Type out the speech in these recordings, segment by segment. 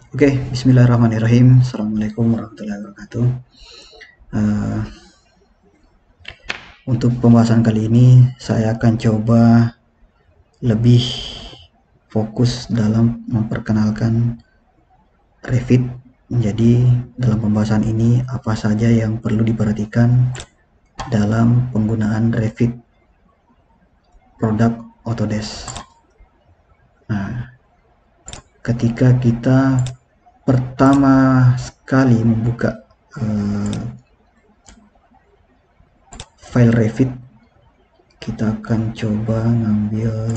Oke, bismillahirrahmanirrahim. Assalamualaikum warahmatullahi wabarakatuh. Uh, untuk pembahasan kali ini, saya akan coba lebih fokus dalam memperkenalkan Revit. Jadi, dalam pembahasan ini, apa saja yang perlu diperhatikan dalam penggunaan Revit produk Autodesk. Nah, ketika kita pertama sekali membuka file Revit, kita akan coba ngambil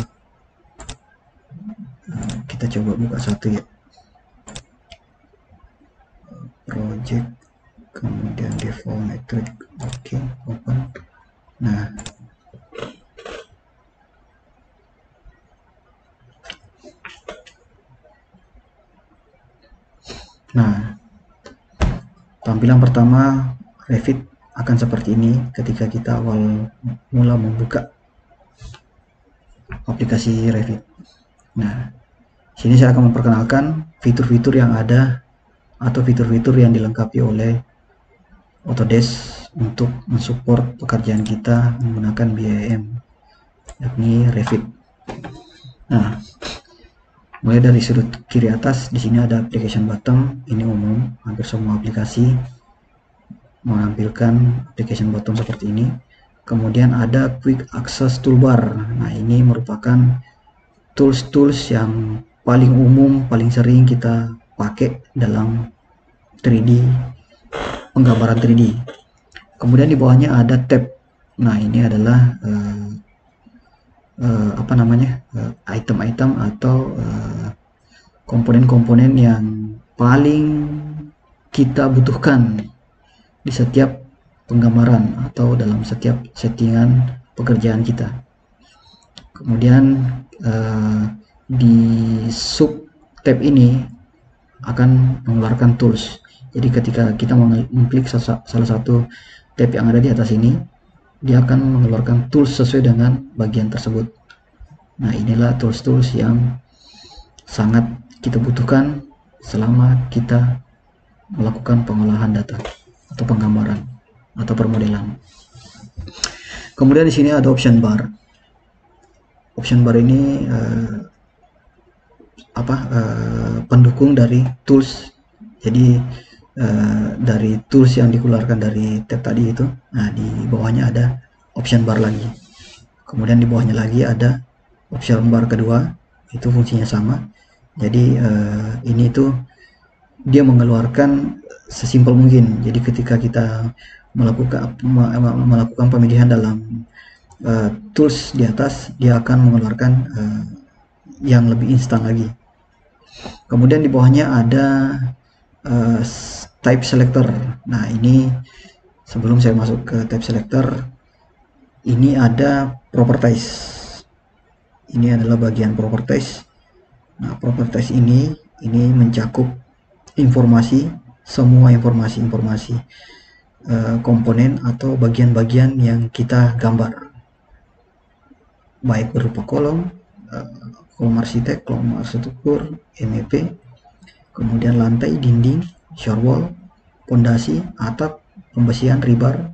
kita coba buka satu ya, project, kemudian default metric, oke, open. Nah, tampilan pertama Revit akan seperti ini ketika kita awal mula membuka aplikasi Revit. Nah, sini saya akan memperkenalkan fitur-fitur yang ada atau fitur-fitur yang dilengkapi oleh Autodesk untuk mensupport pekerjaan kita menggunakan BIM, yakni Revit. Nah, mulai dari sudut kiri atas, di sini ada application button, ini umum, hampir semua aplikasi menampilkan application button seperti ini. Kemudian ada quick access toolbar. Nah, ini merupakan tools-tools yang paling umum, paling sering kita pakai dalam 3D, penggambaran 3D. Kemudian di bawahnya ada tab. Nah, ini adalah item-item atau komponen-komponen yang paling kita butuhkan di setiap penggambaran atau dalam setiap settingan pekerjaan kita. Kemudian di sub tab ini akan mengeluarkan tools. Jadi ketika kita mengklik salah satu tab yang ada di atas ini, dia akan mengeluarkan tools sesuai dengan bagian tersebut. Nah, inilah tools-tools yang sangat kita butuhkan selama kita melakukan pengolahan data atau penggambaran atau permodelan. Kemudian di sini ada option bar. Option bar ini pendukung dari tools. Jadi dari tools yang dikeluarkan dari tab tadi itu, nah di bawahnya ada option bar lagi. Kemudian di bawahnya lagi ada option bar kedua, itu fungsinya sama. Jadi ini tuh dia mengeluarkan sesimpel mungkin. Jadi ketika kita melakukan pemilihan dalam tools di atas, dia akan mengeluarkan yang lebih instan lagi. Kemudian di bawahnya ada type selector. Nah, ini sebelum saya masuk ke type selector, ini ada properties. Ini adalah bagian properties. Nah, properties ini mencakup semua informasi komponen atau bagian-bagian yang kita gambar, baik berupa kolom arsitek, kolom arsitektur, MEP, kemudian lantai, dinding, shore wall, pondasi, atap, pembesian, rebar,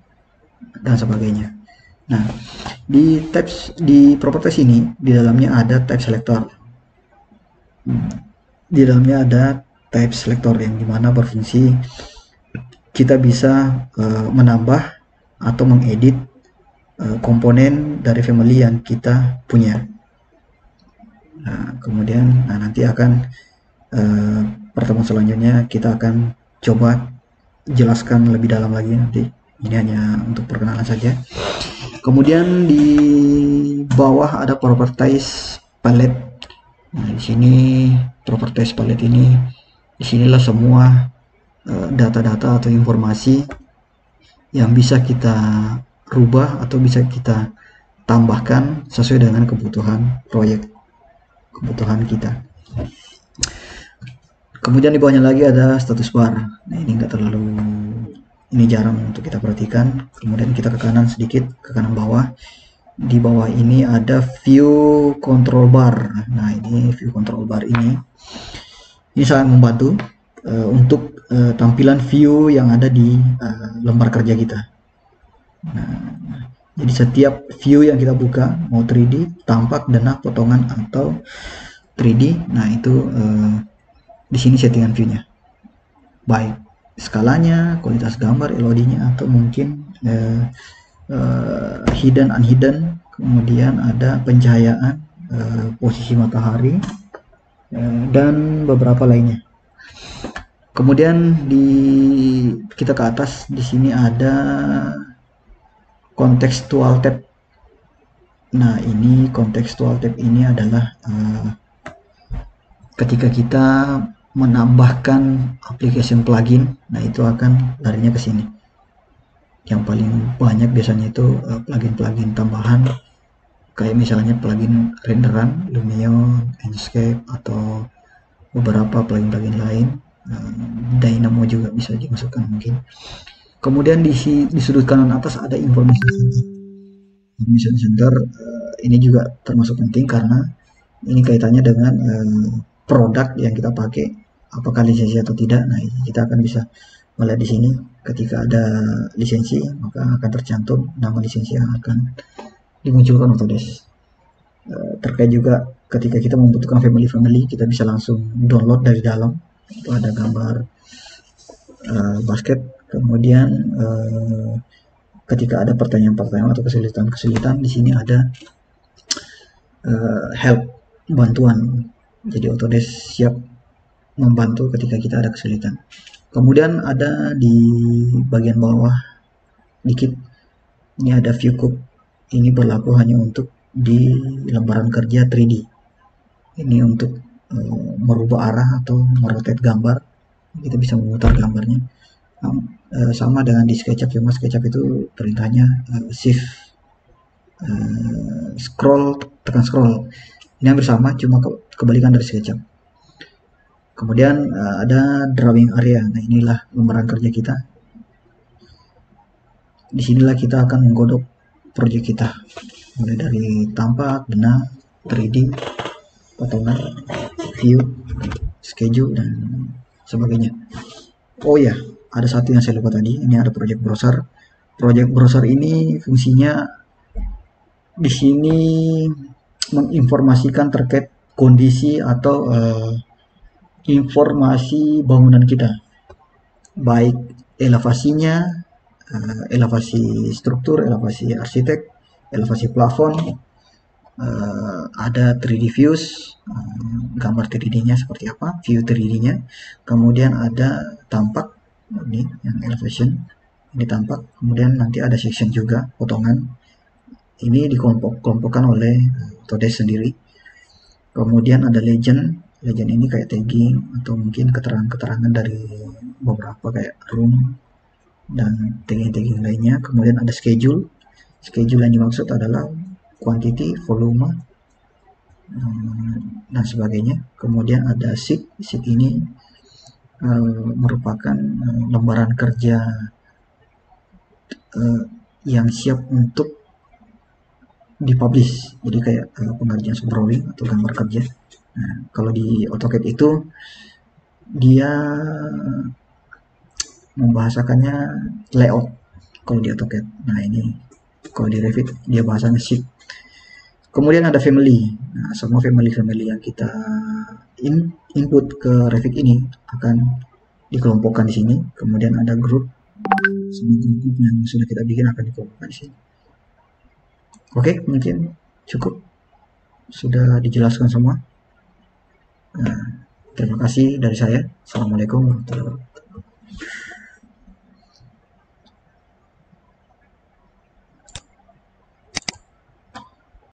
dan sebagainya. Nah, di properties ini, di dalamnya ada type selector. Di dalamnya ada type selector yang dimana berfungsi kita bisa menambah atau mengedit komponen dari family yang kita punya. Nah, kemudian nanti akan pertemuan selanjutnya kita akan coba jelaskan lebih dalam lagi nanti. Ini hanya untuk perkenalan saja. Kemudian di bawah ada properties palette. Nah, di sini properties palette ini, disinilah semua data-data atau informasi yang bisa kita rubah atau bisa kita tambahkan sesuai dengan kebutuhan proyek, kebutuhan kita. Kemudian di bawahnya lagi ada status bar. Nah, ini jarang untuk kita perhatikan. Kemudian kita ke kanan sedikit, ke kanan bawah. Di bawah ini ada view control bar. Nah, ini view control bar Ini sangat membantu untuk tampilan view yang ada di lembar kerja kita. Nah, jadi setiap view yang kita buka, mau 3D, tampak, denah, potongan, atau 3D, nah itu di sini settingan view-nya. Baik skalanya, kualitas gambar, LOD-nya, atau mungkin hidden, unhidden, kemudian ada pencahayaan, posisi matahari, dan beberapa lainnya. Kemudian kita ke atas di sini ada contextual tab. Nah, ini contextual tab ini adalah ketika kita menambahkan application plugin, nah itu akan larinya ke sini. Yang paling banyak biasanya itu plugin-plugin tambahan, kayak misalnya plugin renderan, Lumion, Enscape, atau beberapa plugin-plugin lain. Dynamo juga bisa dimasukkan mungkin. Kemudian di sudut kanan atas ada information center. Information center ini juga termasuk penting karena ini kaitannya dengan produk yang kita pakai, apakah lisensi atau tidak. Nah, kita akan bisa melihat di sini ketika ada lisensi maka akan tercantum nama lisensi yang akan dimunculkan Autodesk. Terkait juga ketika kita membutuhkan family, kita bisa langsung download dari dalam. Itu ada gambar basket. Kemudian ketika ada pertanyaan-pertanyaan atau kesulitan-kesulitan, di sini ada help, bantuan. Jadi Autodesk siap membantu ketika kita ada kesulitan. Kemudian ada di bagian bawah dikit, ini ada view cube. Ini berlaku hanya untuk di lembaran kerja 3D. Ini untuk merubah arah atau merotate gambar. Kita bisa memutar gambarnya. Sama dengan di SketchUp, cuma SketchUp itu perintahnya shift scroll, tekan scroll. Ini hampir sama, cuma kebalikan dari SketchUp. Kemudian ada drawing area. Nah, inilah lembaran kerja kita. Disinilah kita akan menggodok proyek kita, mulai dari tampak, denah, 3D, potongan, view, schedule, dan sebagainya. Oh ya, ada satu yang saya lupa tadi. Ini ada project browser. Project browser ini fungsinya di sini menginformasikan terkait kondisi atau informasi bangunan kita, baik elevasinya, elevasi struktur, elevasi arsitek, elevasi plafon, ada 3D views, gambar 3D-nya seperti apa, view 3D-nya, kemudian ada tampak, ini yang elevation, ini tampak, kemudian nanti ada section juga, potongan, ini dikelompokkan oleh Autodesk sendiri. Kemudian ada legend ini kayak tagging atau mungkin keterangan-keterangan dari beberapa kayak room dan tagging lainnya. Kemudian ada schedule yang dimaksud adalah quantity, volume, dan sebagainya. Kemudian ada sheet ini merupakan lembaran kerja yang siap untuk dipublish, jadi kayak pengerjaan drawing atau gambar kerja. Nah, kalau di AutoCAD itu dia membahasakannya layout kalau di AutoCAD. Nah, ini kalau di Revit dia bahasanya sheet. Kemudian ada family. Nah, semua family yang kita input ke Revit ini akan dikelompokkan di sini. Kemudian ada group. Semua grup yang sudah kita bikin akan dikelompokkan di sini. Oke, mungkin cukup. Sudah dijelaskan semua. Nah, terima kasih dari saya. Assalamualaikum warahmatullahi wabarakatuh.